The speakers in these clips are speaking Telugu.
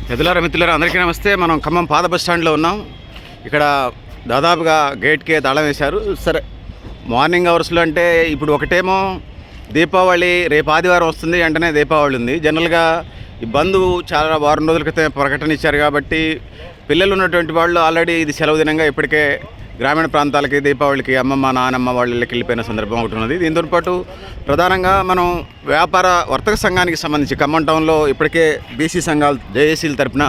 పెద్దలారా మిత్రులారా అందరికీ నమస్తే. మనం ఖమ్మం పాత బస్ స్టాండ్లో ఉన్నాం. ఇక్కడ దాదాపుగా గేట్కే తాళం వేశారు. సరే, మార్నింగ్ అవర్స్లో అంటే ఇప్పుడు ఒకటేమో దీపావళి, రేపు ఆదివారం వస్తుంది, వెంటనే దీపావళి ఉంది. జనరల్గా ఈ బంధు చాలా వారం రోజుల క్రితం ప్రకటన ఇచ్చారు కాబట్టి పిల్లలు ఉన్నటువంటి వాళ్ళు ఆల్రెడీ ఇది సెలవు దినంగా ఇప్పటికే గ్రామీణ ప్రాంతాలకి దీపావళికి అమ్మమ్మ నానమ్మ వాళ్ళ ఇళ్ళకి వెళ్ళిపోయిన సందర్భం ఒకటి ఉన్నది. దీంతో పాటు ప్రధానంగా మనం వ్యాపార వర్తక సంఘానికి సంబంధించి ఖమ్మం టౌన్లో ఇప్పటికే బీసీ సంఘాలు జేఏసీల తరఫున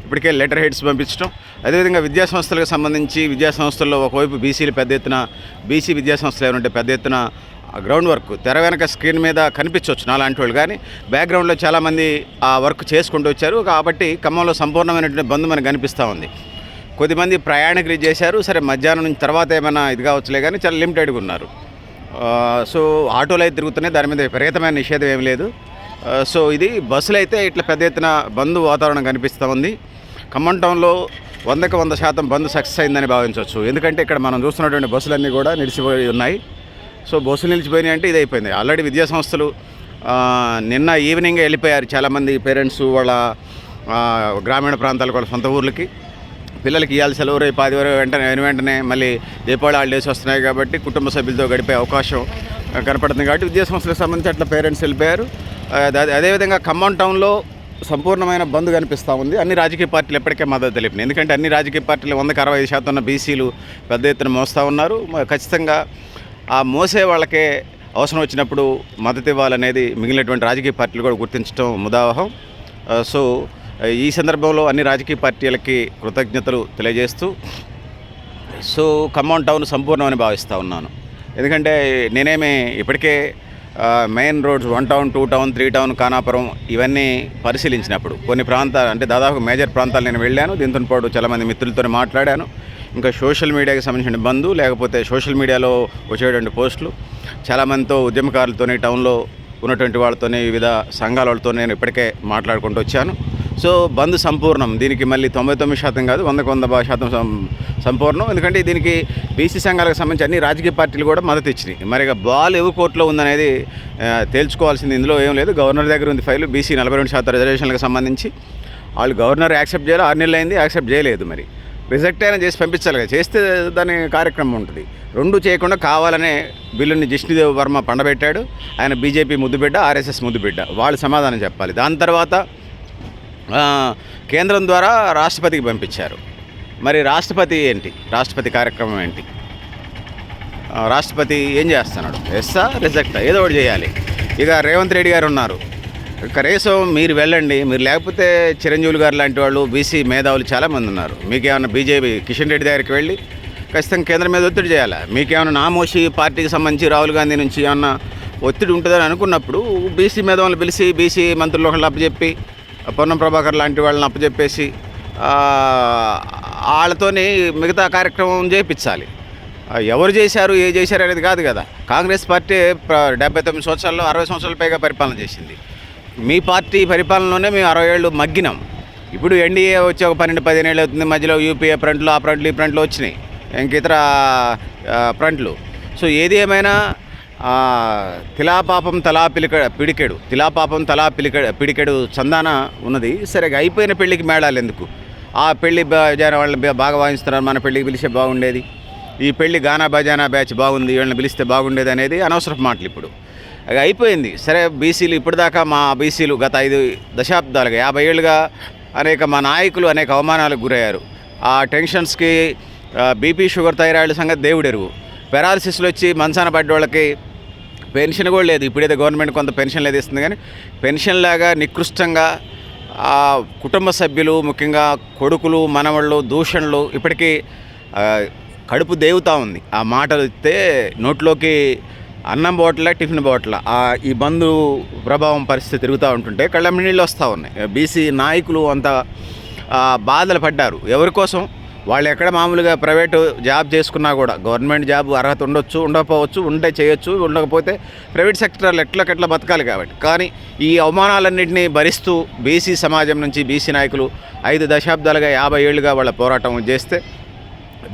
ఇప్పటికే లెటర్ హెడ్స్ పంపించడం, అదేవిధంగా విద్యా సంస్థలకు సంబంధించి విద్యా సంస్థల్లో ఒకవైపు బీసీలు పెద్ద ఎత్తున, బీసీ విద్యా సంస్థలు ఏమంటే పెద్ద ఎత్తున గ్రౌండ్ వర్క్ తెర వెనక స్క్రీన్ మీద కనిపించవచ్చు నాలాంటి వాళ్ళు, కానీ బ్యాక్గ్రౌండ్లో చాలామంది ఆ వర్క్ చేసుకుంటూ వచ్చారు. కాబట్టి ఖమ్మంలో సంపూర్ణమైనటువంటి బంధు మనకు కనిపిస్తూ ఉంది. కొద్దిమంది ప్రయాణికులు చేశారు. సరే, మధ్యాహ్నం నుంచి తర్వాత ఏమైనా ఇది కావచ్చులే, కానీ చాలా లిమిటెడ్గా ఉన్నారు. సో ఆటోలు అయితే తిరుగుతున్నాయి, దాని మీద విపరీతమైన నిషేధం ఏమి లేదు. సో ఇది బస్సులు అయితే ఇట్లా పెద్ద ఎత్తున బంధు వాతావరణం కనిపిస్తూ ఉంది. ఖమ్మం టౌన్లో 100% బంధు సక్సెస్ అయిందని భావించవచ్చు. ఎందుకంటే ఇక్కడ మనం చూస్తున్నటువంటి బస్సులన్నీ కూడా నిలిచిపోయి ఉన్నాయి. సో బస్సులు నిలిచిపోయినాయి అంటే ఇది అయిపోయింది. ఆల్రెడీ విద్యా సంస్థలు నిన్న ఈవినింగే వెళ్ళిపోయారు చాలామంది పేరెంట్స్ వాళ్ళ గ్రామీణ ప్రాంతాలకు, వాళ్ళ సొంత ఊర్లకి. పిల్లలకి ఇవ్వాలి సెలవు, రేపు ఆదివారం వెంటనే మళ్ళీ దీపావళి హాలిడేస్ వస్తున్నాయి కాబట్టి కుటుంబ సభ్యులతో గడిపే అవకాశం కనపడుతుంది. కాబట్టి విద్యా సంస్థలకు సంబంధించి అట్లా పేరెంట్స్ వెళ్ళిపోయారు. అదేవిధంగా ఖమ్మం టౌన్లో సంపూర్ణమైన బంద్ కనిపిస్తూ ఉంది. అన్ని రాజకీయ పార్టీలు ఎప్పటికే మద్దతు తెలిపినాయి. ఎందుకంటే అన్ని రాజకీయ పార్టీలు 100% ఉన్న బీసీలు పెద్ద ఎత్తున మోస్తూ ఉన్నారు. ఖచ్చితంగా ఆ మోసే వాళ్ళకే అవసరం వచ్చినప్పుడు మద్దతు ఇవ్వాలనేది మిగిలినటువంటి రాజకీయ పార్టీలు కూడా గుర్తించడం ముదావహం. సో ఈ సందర్భంలో అన్ని రాజకీయ పార్టీలకి కృతజ్ఞతలు తెలియజేస్తూ సో ఖమ్మం టౌన్ సంపూర్ణమని భావిస్తూ ఉన్నాను. ఎందుకంటే నేనేమి ఇప్పటికే main roads 1 town, 2 town, 3 town, Khanapuram ఇవన్నీ పరిశీలించినప్పుడు కొన్ని ప్రాంతాలు అంటే దాదాపు మేజర్ ప్రాంతాలు నేను వెళ్ళాను. దీంతో పాటు చాలామంది మిత్రులతో మాట్లాడాను. ఇంకా సోషల్ మీడియాకి సంబంధించిన బంధు, లేకపోతే సోషల్ మీడియాలో వచ్చేటువంటి పోస్టులు, చాలామందితో ఉద్యమకారులతోనే, టౌన్లో ఉన్నటువంటి వాళ్ళతోనే, వివిధ సంఘాల వాళ్ళతో నేను ఇప్పటికే మాట్లాడుకుంటూ వచ్చాను. సో బంద్ సంపూర్ణం. దీనికి మళ్ళీ 99% కాదు, 100% సంపూర్ణం. ఎందుకంటే దీనికి బీసీ సంఘాలకు సంబంధించి అన్ని రాజకీయ పార్టీలు కూడా మద్దతు ఇచ్చినాయి. మరి ఇక బాల్ ఎవరి కోర్టులో ఉందనేది తేల్చుకోవాల్సింది. ఇందులో ఏం లేదు. గవర్నర్ దగ్గర ఉంది ఫైలు. బీసీ 42% రిజర్వేషన్లకు సంబంధించి వాళ్ళు గవర్నర్ యాక్సెప్ట్ చేయాలి. 6 నెలలు అయింది, యాక్సెప్ట్ చేయలేదు. మరి రిజెక్ట్ అయినా చేసి పంపించాలి కదా, చేస్తే దాని కార్యక్రమం ఉంటుంది. రెండు చేయకుండా కావాలనే బిల్లుని జిష్ణుదేవ్ వర్మ పండబెట్టాడు. ఆయన బీజేపీ ముద్దుబిడ్డ, ఆర్ఎస్ఎస్ ముద్దుబిడ్డ. వాళ్ళు సమాధానం చెప్పాలి. దాని తర్వాత కేంద్రం ద్వారా రాష్ట్రపతికి పంపించారు. మరి రాష్ట్రపతి ఏంటి, రాష్ట్రపతి కార్యక్రమం ఏంటి, రాష్ట్రపతి ఏం చేస్తున్నాడు, ఎస్సా రిజెక్టా, ఏదో ఒకటి చేయాలి. ఇక రేవంత్ రెడ్డి గారు ఉన్నారు. కనీసం మీరు వెళ్ళండి. మీరు లేకపోతే చిరంజీవులు గారు లాంటి వాళ్ళు, బీసీ మేధావులు చాలామంది ఉన్నారు. మీకేమన్నా బీజేపీ కిషన్ రెడ్డి దగ్గరికి వెళ్ళి ఖచ్చితంగా కేంద్రం మీద ఒత్తిడి చేయాలి. మీకేమన్నా నామోషి పార్టీకి సంబంధించి రాహుల్ గాంధీ నుంచి ఏమన్నా ఒత్తిడి ఉంటుందని అనుకున్నప్పుడు బీసీ మేధావులను పిలిచి, బీసీ మంత్రులు ఒకళ్ళు అప్పచెప్పి, పొన్నం ప్రభాకర్ లాంటి వాళ్ళని అప్పచెప్పేసి వాళ్ళతోని మిగతా కార్యక్రమం చేయించాలి. ఎవరు చేశారు, ఏ చేశారు అనేది కాదు కదా. కాంగ్రెస్ పార్టీ 79 సంవత్సరాల్లో 60 సంవత్సరాల పైగా పరిపాలన చేసింది. మీ పార్టీ పరిపాలనలోనే మేము 60 ఏళ్ళు మగ్గినాం. ఇప్పుడు ఎన్డీఏ వచ్చి ఒక 12-15 ఏళ్ళు అవుతుంది. మధ్యలో యూపీఏ ఫ్రంట్లు, ఆ ఫ్రంట్లు, ఈ ఫ్రంట్లు వచ్చినాయి, ఇంక ఇతర ఫ్రంట్లు. సో ఏది ఏమైనా తిలాపాపం తలా పిడికెడు, తిలాపాపం తలా పిడికెడు చందాన ఉన్నది. సరే, అయిపోయిన పెళ్ళికి మేళాలు ఎందుకు? ఆ పెళ్ళి బజానా వాళ్ళని బాగా వాయిస్తున్నారు, మన పెళ్ళికి పిలిస్తే బాగుండేది. ఈ పెళ్ళి గానా బజానా బ్యాచ్ బాగుంది, వీళ్ళని పిలిస్తే బాగుండేది అనేది అనవసరపు మాటలు. ఇప్పుడు అది అయిపోయింది. సరే, బీసీలు ఇప్పటిదాకా మా బీసీలు గత 5 దశాబ్దాలుగా 50 ఏళ్ళుగా మా నాయకులు అనేక అవమానాలకు గురయ్యారు. ఆ టెన్షన్స్కి బీపీ, షుగర్, థైరాయిడ్ సంగతి దేవుడెరుగు. పెరాలసిస్లు వచ్చి మంచాన పడ్డ వాళ్ళకి పెన్షన్ కూడా లేదు. ఇప్పుడైతే గవర్నమెంట్ కొంత పెన్షన్ లేదు ఇస్తుంది, కానీ పెన్షన్ లాగా నికృష్టంగా కుటుంబ సభ్యులు, ముఖ్యంగా కొడుకులు, మనవళ్ళు, దూషణలు ఇప్పటికీ కడుపు దేవుతూ ఉంది. ఆ మాటలు ఇస్తే నోట్లోకి అన్నం బాటిల్, టిఫిన్ బాటిల్, ఈ బంధు ప్రభావం పరిస్థితి తిరుగుతూ ఉంటుంటే కళ్ళ నీళ్ళు వస్తూ ఉన్నాయి. బీసీ నాయకులు అంత బాధలు పడ్డారు. ఎవరి కోసం? వాళ్ళు ఎక్కడ మామూలుగా ప్రైవేటు జాబ్ చేసుకున్నా కూడా, గవర్నమెంట్ జాబ్ అర్హత ఉండొచ్చు, ఉండకపోవచ్చు, ఉంటే చేయొచ్చు, ఉండకపోతే ప్రైవేట్ సెక్టర్లు ఎట్లా బతకాలి కాబట్టి. కానీ ఈ అవమానాలన్నింటినీ భరిస్తూ బీసీ సమాజం నుంచి బీసీ నాయకులు 5 దశాబ్దాలుగా 50 ఏళ్ళుగా వాళ్ళ పోరాటం చేస్తే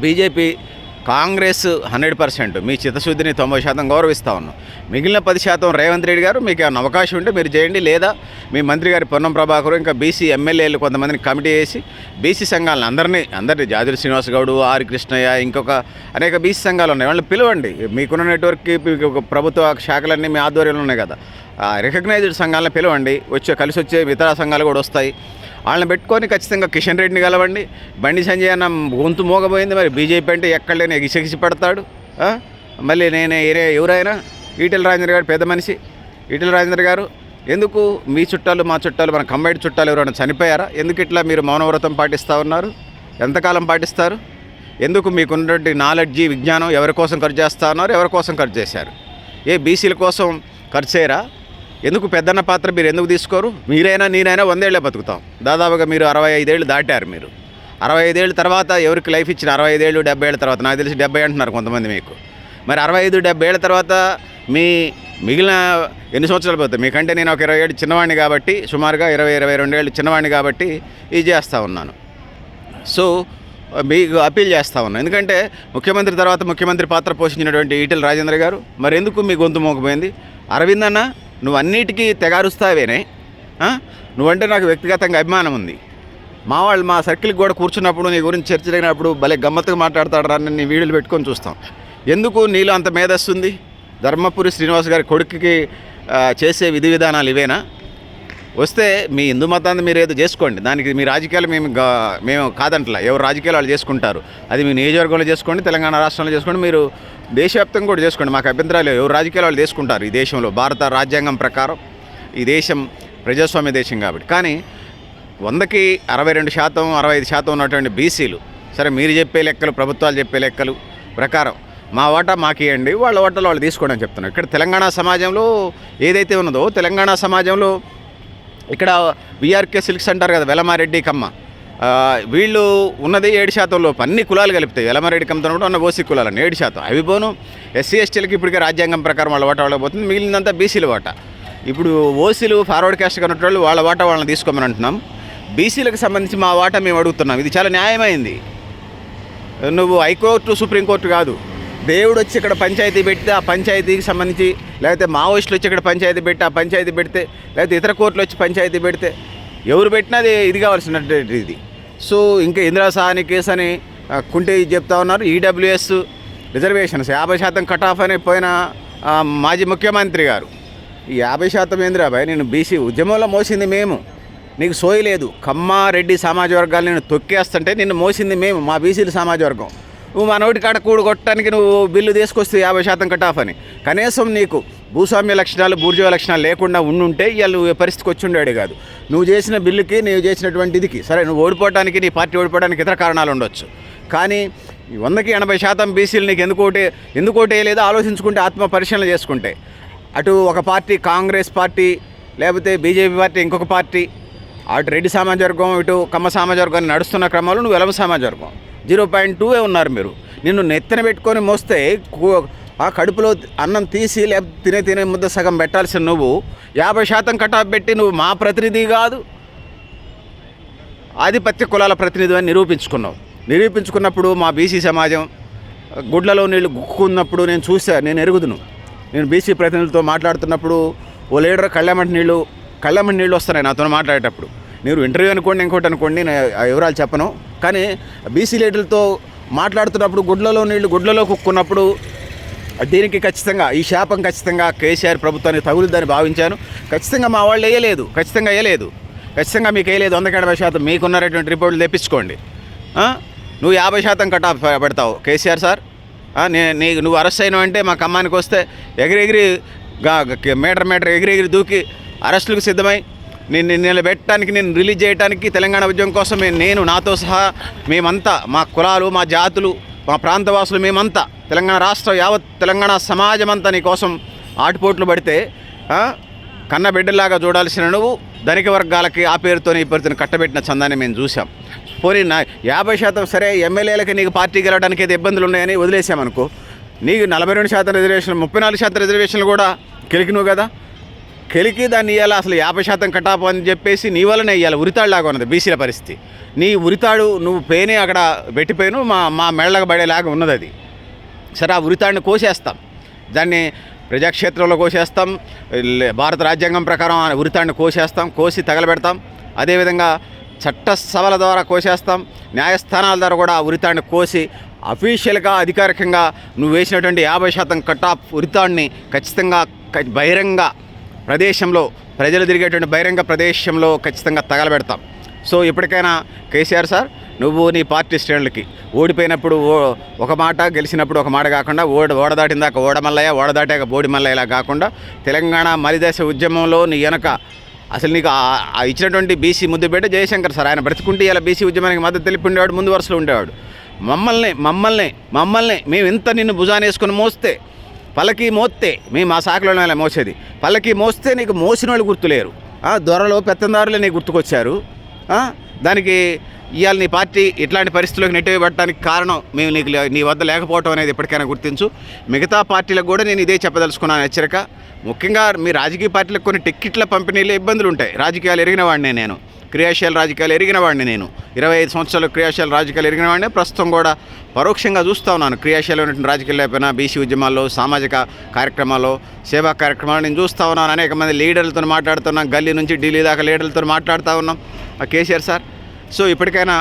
బీజేపీ కాంగ్రెస్ 100%, మీ చిత్తశుద్ధిని 90% గౌరవిస్తూ ఉన్నాం. మిగిలిన 10% రేవంత్ రెడ్డి గారు మీకు ఏమైనా అవకాశం ఉంటే మీరు చేయండి, లేదా మీ మంత్రి గారి పొన్నం ప్రభాకర్ ఇంకా బీసీ ఎమ్మెల్యేలు కొంతమందిని కమిటీ చేసి బీసీ సంఘాలను అందరినీ జాజుల శ్రీనివాస్ గౌడ్, ఆర్ కృష్ణయ్య, ఇంకొక అనేక బీసీ సంఘాలు ఉన్నాయి, వాళ్ళని పిలవండి. మీకున్న నెట్వర్క్కి మీకు ప్రభుత్వ శాఖలన్నీ మీ ఆధ్వర్యంలో ఉన్నాయి కదా, రికగ్నైజ్డ్ సంఘాలను పిలవండి. కలిసి వచ్చే ఇతర సంఘాలు కూడా వస్తాయి. వాళ్ళని పెట్టుకొని ఖచ్చితంగా కిషన్ రెడ్డిని కలవండి. బండి సంజయ్ అన్న గొంతు మోగబోయింది, మరి బీజేపీ అంటే ఎక్కడ లేని ఎగిసెగిసి పడతాడు. మళ్ళీ ఎవరైనా ఈటెల రాజేందర్ గారు పెద్ద మనిషి. ఈటెల రాజేందర్ గారు ఎందుకు మీ చుట్టాలు మా చుట్టాలు మన కంబైడ్ చుట్టాలు ఎవరైనా చనిపోయారా? ఎందుకు ఇట్లా మీరు మౌనవ్రతం పాటిస్తూ ఉన్నారు? ఎంతకాలం పాటిస్తారు? ఎందుకు మీకున్నటువంటి నాలెడ్జి విజ్ఞానం ఎవరి కోసం ఖర్చు చేస్తూ ఉన్నారు? ఎవరి కోసం ఖర్చు చేశారు? బీసీల కోసం ఖర్చు చేయరా? ఎందుకు పెద్దన్న పాత్ర మీరు ఎందుకు తీసుకోరు? మీరైనా నేనైనా 100 ఏళ్ళే బతుకుతాం. దాదాపుగా మీరు 65 ఏళ్ళు దాటారు. మీరు 65 ఏళ్ళ తర్వాత ఎవరికి లైఫ్ ఇచ్చిన? 65 ఏళ్ళు 70 ఏళ్ళ తర్వాత. నాకు తెలిసి 70 అంటున్నారు కొంతమంది మీకు. మరి 65-70 ఏళ్ళ తర్వాత మీ మిగిలిన ఎన్ని సంవత్సరాలు పోతాయి? మీకంటే నేను ఒక 20 ఏళ్ళు చిన్నవాడిని కాబట్టి, సుమారుగా 20-22 ఏళ్ళు చిన్నవాడిని కాబట్టి ఇది చేస్తూ ఉన్నాను. సో మీకు అప్పీల్ చేస్తూ ఉన్నాను. ఎందుకంటే ముఖ్యమంత్రి తర్వాత ముఖ్యమంత్రి పాత్ర పోషించినటువంటి ఈటెల రాజేంద్ర గారు మరి ఎందుకు మీ గొంతు మోకపోయింది? అరవింద్ అన్న, నువ్వు అన్నిటికీ తెగారుస్తావేనే. నువ్వంటే నాకు వ్యక్తిగతంగా అభిమానం ఉంది. మా సర్కిల్కి కూడా కూర్చున్నప్పుడు నీ గురించి చర్చ జరిగినప్పుడు భలే గమ్మత్తుగా మాట్లాడతాడు రా, నీ వీడియోలు పెట్టుకొని చూస్తాం. ఎందుకు నీలో అంత మేధస్సుంది? ధర్మపురి శ్రీనివాస్ గారి కొడుకుకి చేసే విధి విధానాలు ఇవేనా? వస్తే మీ హిందూ మతాన్ని మీరు ఏదో చేసుకోండి, దానికి మీ రాజకీయాలు మేము కాదంటలా. ఎవరు రాజకీయాలు వాళ్ళు చేసుకుంటారు. అది మీ నియోజకవర్గంలో చేసుకోండి, తెలంగాణ రాష్ట్రంలో చేసుకోండి, మీరు దేశవ్యాప్తంగా కూడా చేసుకోండి. మాకు అభ్యంతరాలు ఎవరు రాజకీయాలు వాళ్ళు చేసుకుంటారు. ఈ దేశంలో భారత రాజ్యాంగం ప్రకారం ఈ దేశం ప్రజాస్వామ్య దేశం కాబట్టి. కానీ 100కి 62%, 65% ఉన్నటువంటి బీసీలు, సరే మీరు చెప్పే లెక్కలు, ప్రభుత్వాలు చెప్పే లెక్కలు ప్రకారం మా వాటా మాకు ఇవ్వండి, వాళ్ళ వాటాలు వాళ్ళు తీసుకోండి అని చెప్తున్నారు. ఇక్కడ తెలంగాణ సమాజంలో ఏదైతే ఉన్నదో, తెలంగాణ సమాజంలో ఇక్కడ విఆర్కే సిల్క్స్ అంటారు కదా, వెలమారెడ్డి కమ్మ, వీళ్ళు ఉన్నది 7% లోపు. అన్ని కులాలు కలిపితే వెలమారెడ్డి కమ్మతో కూడా ఉన్న ఓసీ కులాలని 7%. అవి పోను ఎస్సీ ఎస్టీలకి ఇప్పటికే రాజ్యాంగం ప్రకారం వాళ్ళ వాటా వాళ్ళకి పోతుంది. మిగిలినంతా బీసీల వాటా. ఇప్పుడు ఓసీలు ఫార్వర్డ్ క్యాస్ట్ కన్నట్టు వాళ్ళ వాటా వాళ్ళని తీసుకోమని అంటున్నాం. బీసీలకు సంబంధించి మా వాటా మేము అడుగుతున్నాం. ఇది చాలా న్యాయమైంది. నువ్వు హైకోర్టు సుప్రీంకోర్టు కాదు. దేవుడు వచ్చి ఇక్కడ పంచాయతీ పెడితే ఆ పంచాయతీకి సంబంధించి, లేకపోతే మావోయిస్టులు వచ్చి ఇక్కడ పంచాయతీ పెట్టి ఆ పంచాయతీ పెడితే, లేకపోతే ఇతర కోర్టులు వచ్చి పంచాయతీ పెడితే ఎవరు పెట్టినా అది ఇది కావాల్సినటువంటి ఇది. సో ఇంకా ఇందిరా సాహని కేసు అని కుంటే చెప్తా ఉన్నారు. ఈడబ్ల్యూఎస్ రిజర్వేషన్స్ 50% కట్ ఆఫ్ అని పోయిన మాజీ ముఖ్యమంత్రి గారు, ఈ 50% ఏందిరా బాయ్? నేను బీసీ ఉద్యమంలో మోసింది మేము, నీకు సోయి లేదు. కమ్మారెడ్డి సమాజ వర్గాలు నేను తొక్కేస్తుంటే నిన్ను మోసింది మేము, మా బీసీల సమాజ వర్గం. నువ్వు మా నోటి కాడ కూడు కొట్టడానికి నువ్వు బిల్లు తీసుకొస్తే 50% కట్ ఆఫ్ అని. కనీసం నీకు భూస్వామ్య లక్షణాలు, బూర్జువా లక్షణాలు లేకుండా ఉండుంటే ఇవాళ నువ్వు పరిస్థితికి వచ్చి ఉండేడు కాదు. నువ్వు చేసిన బిల్లుకి, నువ్వు చేసినటువంటి ఇదికి, సరే నువ్వు ఓడిపోవడానికి, నీ పార్టీ ఓడిపోవడానికి ఇతర కారణాలు ఉండొచ్చు. కానీ 100కి 80% బీసీలు నీకు ఎందుకు ఓటేయలేదో ఆలోచించుకుంటే, ఆత్మ పరిశీలన చేసుకుంటే, అటు ఒక పార్టీ కాంగ్రెస్ పార్టీ, లేకపోతే బీజేపీ పార్టీ, ఇంకొక పార్టీ, అటు రెడ్డి సమాజ వర్గం, ఇటు కమ్మ సమాజ వర్గాన్ని నడుస్తున్న క్రమంలో నువ్వు వెలమ సమాజ వర్గం 0.2 ఉన్నారు మీరు. నిన్ను నెత్తన పెట్టుకొని మోస్తే ఆ కడుపులో అన్నం తీసి, లేకపోతే తినే ముద్ద సగం పెట్టాల్సిన నువ్వు 50% కటాఫ్ పెట్టి నువ్వు మా ప్రతినిధి కాదు, ఆధిపత్య కులాల ప్రతినిధి అని నిరూపించుకున్నప్పుడు మా బీసీ సమాజం గుడ్లలో నీళ్ళు గుక్కున్నప్పుడు నేను చూసా, నేను ఎరుగుదును. నేను బీసీ ప్రతినిధులతో మాట్లాడుతున్నప్పుడు ఓ లీడర్ కళ్ళెమ్మటి నీళ్ళు వస్తున్నాయి నాతో మాట్లాడేటప్పుడు. మీరు ఇంటర్వ్యూ అనుకోండి, ఇంకోటి అనుకోండి, నేను వివరాలు చెప్పను. కానీ బీసీ లీడర్లతో మాట్లాడుతున్నప్పుడు గుడ్లలో కుక్కున్నప్పుడు దీనికి ఖచ్చితంగా ఈ శాపం ఖచ్చితంగా కేసీఆర్ ప్రభుత్వానికి తగులుదని భావించాను. ఖచ్చితంగా మా వాళ్ళు వేయలేదు, ఖచ్చితంగా మీకు వేయలేదు. 180% మీకున్నటువంటి రిపోర్టులు తెప్పించుకోండి. నువ్వు 50% కట్ ఆఫ్ పెడతావు కేసీఆర్ సార్. నువ్వు అరెస్ట్ అయినావు అంటే మా ఖమ్మానికి వస్తే ఎగిరెగిరి మీటర్ ఎగిరెగిరి దూకి అరెస్టులకు సిద్ధమై నేను పెట్టడానికి, నేను రిలీజ్ చేయడానికి, తెలంగాణ ఉద్యమం కోసం నేను నాతో సహా మేమంతా, మా కులాలు, మా జాతులు, మా ప్రాంతవాసులు, మేమంతా తెలంగాణ రాష్ట్రం, యావత్ తెలంగాణ సమాజం అంతా నీ కోసం ఆటుపోట్లు పడితే కన్న బిడ్డలాగా చూడాల్సిన నువ్వు ధనిక వర్గాలకి ఆ పేరుతో ఈ పేరుతో కట్టబెట్టిన చందాన్ని మేము చూసాం. పోనీ 50% సరే, ఎమ్మెల్యేలకి నీకు పార్టీ గెలవడానికి అయితే ఇబ్బందులు ఉన్నాయని వదిలేసామనుకో, నీకు 42% రిజర్వేషన్, 34% రిజర్వేషన్లు కూడా కెలికినవు కదా. కెలికి దాన్ని ఇవ్వాలి. అసలు 50% కటాపు అని చెప్పేసి నీ వల్లనే ఇవ్వాలి. ఉరితాడులాగా ఉన్నది బీసీల పరిస్థితి. నీ ఉరితాడు నువ్వు పేనే అక్కడ పెట్టిపోయాను, మా మెళ్ళకు పడేలాగా ఉన్నది. అది సరే ఆ ఉరితాడిని కోసేస్తాం, దాన్ని ప్రజాక్షేత్రంలో కోసేస్తాం, భారత రాజ్యాంగం ప్రకారం ఆ ఉరితాడిని కోసేస్తాం, కోసి తగలబెడతాం. అదేవిధంగా చట్ట సభల ద్వారా కోసేస్తాం, న్యాయస్థానాల ద్వారా కూడా ఆ ఉరితాడిని కోసి అఫీషియల్గా అధికారికంగా నువ్వు వేసినటువంటి 50% కట్ ఆఫ్ ఉరితాడిని ఖచ్చితంగా బహిరంగ ప్రదేశంలో, ప్రజలు తిరిగేటువంటి బహిరంగ ప్రదేశంలో ఖచ్చితంగా తగలబెడతాం. సో ఇప్పటికైనా కేసీఆర్ సార్, నువ్వు నీ పార్టీ శ్రేణులకి ఓడిపోయినప్పుడు ఒక మాట, గెలిచినప్పుడు ఒక మాట కాకుండా ఓడదాటిన దాకా ఓడమల్లయ్య, ఓడదాటాక బోడి మల్లయ్యలా కాకుండా తెలంగాణ మలిదశ ఉద్యమంలో నీ వెనక అసలు నీకు ఇచ్చినటువంటి బీసీ ముద్దుబిడ్డ జయశంకర్ సార్, ఆయన బ్రతికుంటే ఇలా బీసీ ఉద్యమానికి మద్దతు తెలిపి ఉండేవాడు, ముందు వరుసలో ఉండేవాడు. మమ్మల్ని మేము ఇంత నిన్ను భుజాన్ని వేసుకొని మోస్తే, పల్లకి మోస్తే, మేము మా శాఖలోనే మోసేది, పల్లకి మోస్తే నీకు మోసిన వాళ్ళు గుర్తులేరు, దొరలు పెత్తందారులే నీకు గుర్తుకొచ్చారు. దానికి ఇవాళ నీ పార్టీ ఇట్లాంటి పరిస్థితుల్లోకి నెట్టివేయబడటానికి కారణం మేము నీ వద్ద లేకపోవటం అనేది ఇప్పటికైనా గుర్తించు. మిగతా పార్టీలకు కూడా నేను ఇదే చెప్పదలుచుకున్నాను, హెచ్చరిక. ముఖ్యంగా మీ రాజకీయ పార్టీలకు కొన్ని టిక్కెట్ల పంపిణీలో ఇబ్బందులు ఉంటాయి. రాజకీయాలు ఎరిగిన వాడినే నేను, క్రియాశీల రాజకీయాలు ఎరిగిన వాడిని నేను, 25 సంవత్సరాలు క్రియాశీల రాజకీయాలు ఎరిగిన వాడిని. ప్రస్తుతం కూడా పరోక్షంగా చూస్తూ ఉన్నాను క్రియాశీలమైనటువంటి రాజకీయాలు అయిపోయినా బీసీ ఉద్యమాల్లో, సామాజిక కార్యక్రమాల్లో, సేవా కార్యక్రమాలు నేను చూస్తూ ఉన్నాను. అనేక మంది లీడర్లతో మాట్లాడుతున్నాం, గల్లీ నుంచి ఢిల్లీ దాకా లీడర్లతో మాట్లాడుతూ ఉన్నాం. కేసీఆర్ సార్, సో ఇప్పటికైనా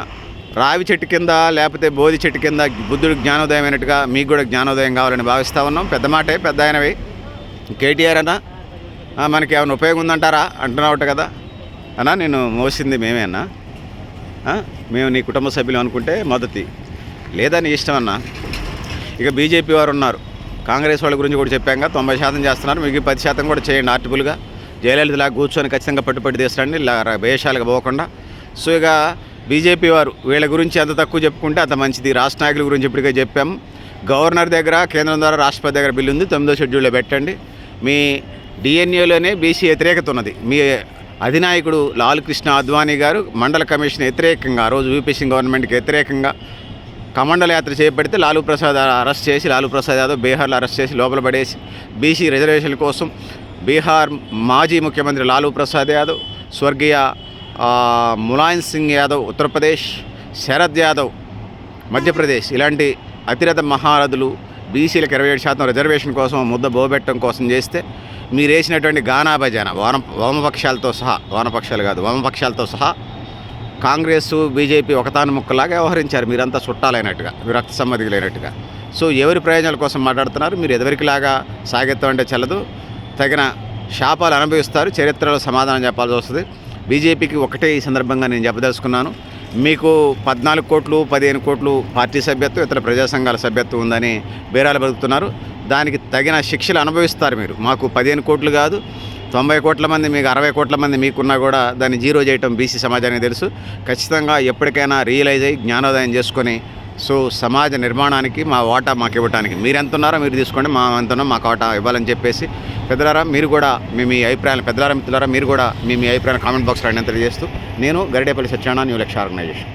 రావి చెట్టు కింద లేకపోతే బోధి చెట్టు కింద బుద్ధుడికి జ్ఞానోదయం అయినట్టుగా మీకు కూడా జ్ఞానోదయం కావాలని భావిస్తూ ఉన్నాం. పెద్ద మాటే, పెద్ద ఆయనవి. కేటీఆర్ అన్నా మనకి ఏమైనా ఉపయోగం ఉందంటారా అంటున్నావుట కదా అన్నా, నేను మోసింది మేమే అన్నా, మేము నీ కుటుంబ సభ్యులు అనుకుంటే మొదటి, లేదా నీ ఇష్టం అన్నా. ఇక బీజేపీ వారు ఉన్నారు, కాంగ్రెస్ వాళ్ళ గురించి కూడా చెప్పాక 90% చేస్తున్నారు, మీకు 10% కూడా చేయండి ఆర్టిబుల్గా. జయలలితలా కూర్చొని ఖచ్చితంగా పట్టుబడి తీస్తారండి, ఇలా వేషాలకు పోకుండా. సో ఇక బీజేపీ వారు వీళ్ళ గురించి ఎంత తక్కువ చెప్పుకుంటే అంత మంచిది. రాష్ట్ర నాయకుల గురించి ఇప్పటికే చెప్పాము. గవర్నర్ దగ్గర, కేంద్రం ద్వారా రాష్ట్రపతి దగ్గర బిల్లు ఉంది, 9వ షెడ్యూల్లో పెట్టండి. మీ డిఎన్ఏలోనే బీసీ వ్యతిరేకత ఉన్నది. మీ అధినాయకుడు లాల్ కృష్ణ అద్వానీ గారు మండల కమిషన్ వ్యతిరేకంగా, ఆ రోజు యూపీ సింగ్ గవర్నమెంట్కి వ్యతిరేకంగా కమండల యాత్ర చేపడితే లాలూ ప్రసాద్ అరెస్ట్ చేసి, లాలూ ప్రసాద్ యాదవ్ బీహార్లో అరెస్ట్ చేసి లోపల పడేసి బీసీ రిజర్వేషన్ల కోసం బీహార్ మాజీ ముఖ్యమంత్రి లాలూ ప్రసాద్ యాదవ్, స్వర్గీయ ములాయం సింగ్ యాదవ్ ఉత్తరప్రదేశ్, శరద్ యాదవ్ మధ్యప్రదేశ్, ఇలాంటి అతిరథ మహారథులు బీసీలకు 27% రిజర్వేషన్ కోసం ముద్ద బోబెట్టడం కోసం చేస్తే మీరు వేసినటువంటి గానా బజానా వామపక్షాలతో సహా, వామపక్షాలు కాదు వామపక్షాలతో సహా కాంగ్రెస్ బీజేపీ ఒకతాను ముక్కలాగా వ్యవహరించారు. మీరంతా చుట్టాలైనట్టుగా, మీరు రక్త సంబంధికులైనట్టుగా. సో ఎవరి ప్రయోజనాల కోసం మాట్లాడుతున్నారు మీరు? ఎదరికిలాగా సాగిత్వం అంటే చెల్లదు, తగిన శాపాలు అనుభవిస్తారు, చరిత్రలో సమాధానం చెప్పాల్సి వస్తుంది. బీజేపీకి ఒకటే ఈ సందర్భంగా నేను చెప్పదలుచుకున్నాను, మీకు 14 కోట్లు 15 కోట్లు పార్టీ సభ్యత్వం, ఇతర ప్రజా సంఘాల సభ్యత్వం ఉందని బేరాలు బతుకుతున్నారు. దానికి తగిన శిక్షలు అనుభవిస్తారు మీరు. మాకు 15 కోట్లు కాదు, 90 కోట్ల మంది, మీకు 60 కోట్ల మంది మీకున్నా కూడా దాన్ని జీరో చేయటం బీసీ సమాజానికి తెలుసు. ఖచ్చితంగా ఎప్పటికైనా రియలైజ్ అయ్యి జ్ఞానోదయం చేసుకొని, సో సమాజ నిర్మాణానికి మా వాటా మాకు ఇవ్వడానికి మీరు ఎంత ఉన్నారో మీరు తీసుకోండి, మా ఎంత ఉన్నా మాకు వాటా ఇవ్వాలని చెప్పేసి పెద్దలారా మీరు కూడా మీ అభిప్రాయాలు, పెద్దలారా మిత్రులారా మీరు కూడా మీ అభిప్రాయాలు కామెంట్ బాక్స్లో అడిగిన తెలియజేస్తూ, నేను గరిడేపల్లి సత్యనారాయణ, న్యూ లక్ష్య ఆర్గనైజేషన్.